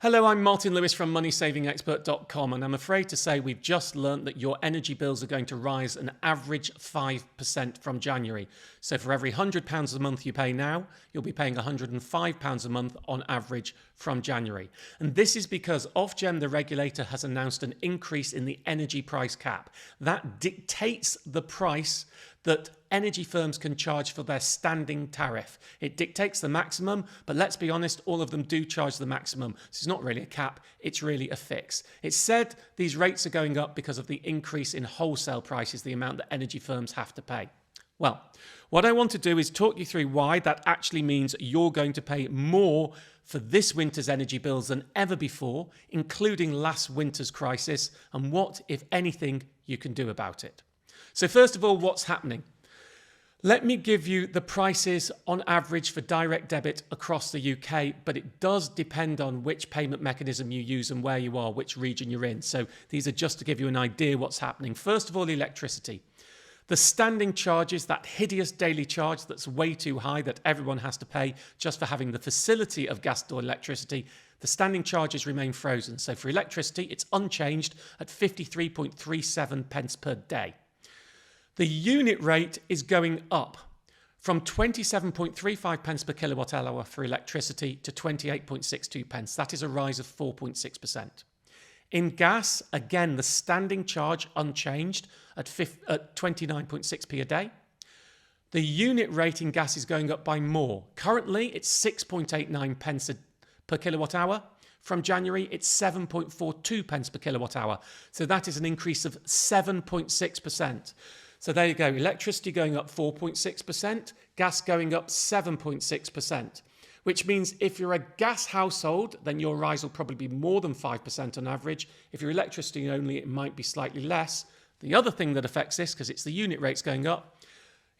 Hello, I'm Martin Lewis from MoneySavingExpert.com, and I'm afraid to say we've just learnt that your energy bills are going to rise an average 5% from January. So for every £100 a month you pay now, you'll be paying £105 a month on average from January. And this is because Ofgem, the regulator, has announced an increase in the energy price cap. That dictates the price that energy firms can charge for their standing tariff. It dictates the maximum, but let's be honest, all of them do charge the maximum. So it's not really a cap, it's really a fix. It's said these rates are going up because of the increase in wholesale prices, the amount that energy firms have to pay. Well, what I want to do is talk you through why that actually means you're going to pay more for this winter's energy bills than ever before, including last winter's crisis, and what, if anything, you can do about it. So first of all, what's happening? Let me give you the prices on average for direct debit across the UK, but it does depend on which payment mechanism you use and where you are, which region you're in. So these are just to give you an idea what's happening. First of all, electricity. The standing charges, that hideous daily charge that's way too high that everyone has to pay just for having the facility of gas or electricity, the standing charges remain frozen. So for electricity, it's unchanged at 53.37 pence per day. The unit rate is going up from 27.35 pence per kilowatt hour for electricity to 28.62 pence. That is a rise of 4.6%. In gas, again, the standing charge unchanged at 29.6p a day. The unit rate in gas is going up by more. Currently, it's 6.89 pence per kilowatt hour. From January, it's 7.42 pence per kilowatt hour. So that is an increase of 7.6%. So there you go, electricity going up 4.6%, gas going up 7.6%, which means if you're a gas household, then your rise will probably be more than 5% on average. If you're electricity only, it might be slightly less. The other thing that affects this, because it's the unit rates going up,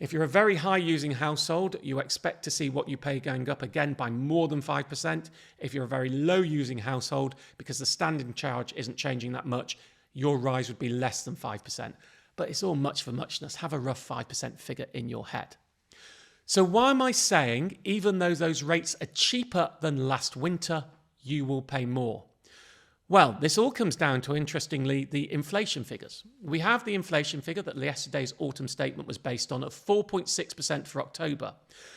if you're a very high using household, you expect to see what you pay going up again by more than 5%. If you're a very low using household, because the standing charge isn't changing that much, your rise would be less than 5%. But it's all much for muchness. Have a rough 5% figure in your head. So why am I saying, even though those rates are cheaper than last winter, you will pay more? Well, this all comes down to, interestingly, the inflation figures. We have the inflation figure that yesterday's autumn statement was based on of 4.6% for October.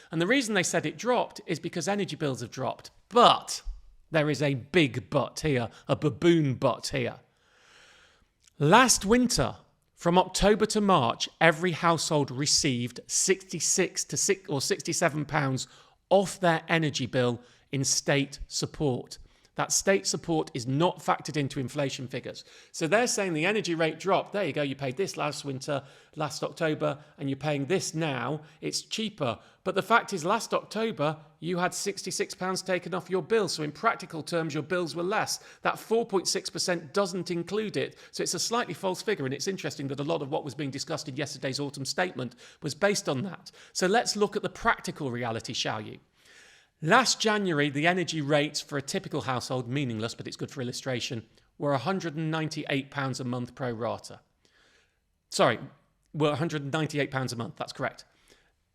And the reason they said it dropped is because energy bills have dropped. But there is a big but here, a baboon but here. Last winter, from October to March, every household received £66 or £67 off their energy bill in state support. That state support is not factored into inflation figures. So they're saying the energy rate dropped. There you go, you paid this last winter, last October, and you're paying this now. It's cheaper. But the fact is, last October, you had £66 taken off your bill. So in practical terms, your bills were less. That 4.6% doesn't include it. So it's a slightly false figure. And it's interesting that a lot of what was being discussed in yesterday's autumn statement was based on that. So let's look at the practical reality, shall you? Last January, the energy rates for a typical household, meaningless, but it's good for illustration, were £198 a month pro rata. Sorry, were £198 a month, that's correct.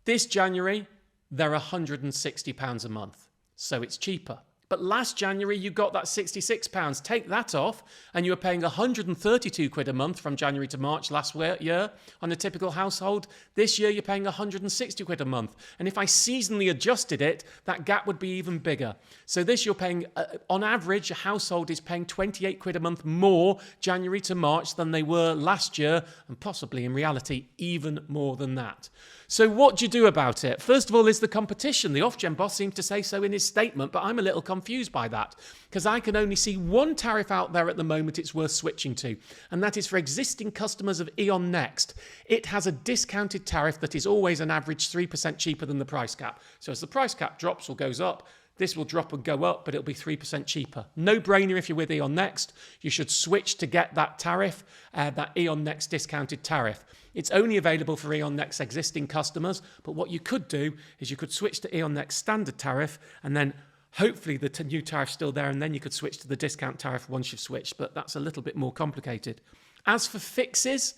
This January, they're £160 a month, so it's cheaper. But last January, you got that £66. Take that off, and you were paying 132 quid a month from January to March last year on a typical household. This year, you're paying 160 quid a month. And if I seasonally adjusted it, that gap would be even bigger. So this, you're paying, on average, a household is paying 28 quid a month more January to March than they were last year, and possibly in reality, even more than that. So what do you do about it? First of all, is the competition. The Ofgem boss seems to say so in his statement, but I'm a little confused by that because I can only see one tariff out there at the moment it's worth switching to, and that is for existing customers of E.ON Next. It has a discounted tariff that is always an average 3% cheaper than the price cap. So as the price cap drops or goes up, this will drop and go up, but it'll be 3% cheaper. No brainer if you're with E.ON Next. You should switch to get that tariff, that E.ON Next discounted tariff. It's only available for E.ON Next existing customers, but what you could do is you could switch to E.ON Next standard tariff, and then hopefully the new tariff's still there, and then you could switch to the discount tariff once you've switched, but that's a little bit more complicated. As for fixes,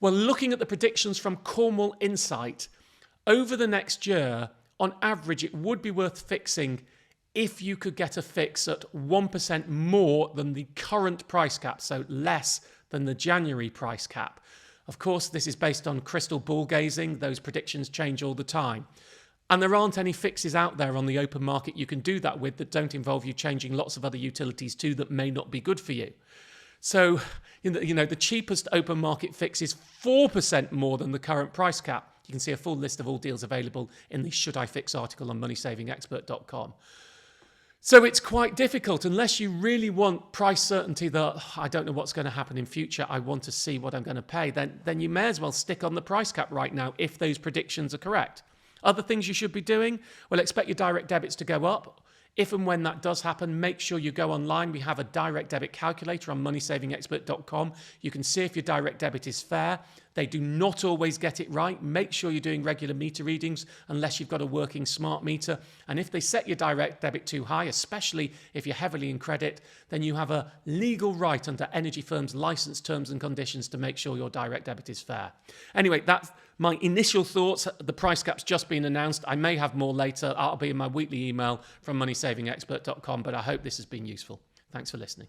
well, looking at the predictions from Cornwall Insight, over the next year, on average, it would be worth fixing if you could get a fix at 1% more than the current price cap, so less than the January price cap. Of course, this is based on crystal ball gazing. Those predictions change all the time. And there aren't any fixes out there on the open market you can do that with that don't involve you changing lots of other utilities too that may not be good for you. So, the cheapest open market fix is 4% more than the current price cap. You can see a full list of all deals available in the Should I Fix article on moneysavingexpert.com. So it's quite difficult unless you really want price certainty that I don't know what's going to happen in future. I want to see what I'm going to pay. Then you may as well stick on the price cap right now if those predictions are correct. Other things you should be doing? Well, expect your direct debits to go up. If and when that does happen, make sure you go online. We have a direct debit calculator on moneysavingexpert.com. You can see if your direct debit is fair. They do not always get it right. Make sure you're doing regular meter readings unless you've got a working smart meter. And if they set your direct debit too high, especially if you're heavily in credit, then you have a legal right under Energy Firm's license terms and conditions to make sure your direct debit is fair. Anyway, that's my initial thoughts. The price cap's just been announced. I may have more later. I'll be in my weekly email from moneysavingexpert.com, but I hope this has been useful. Thanks for listening.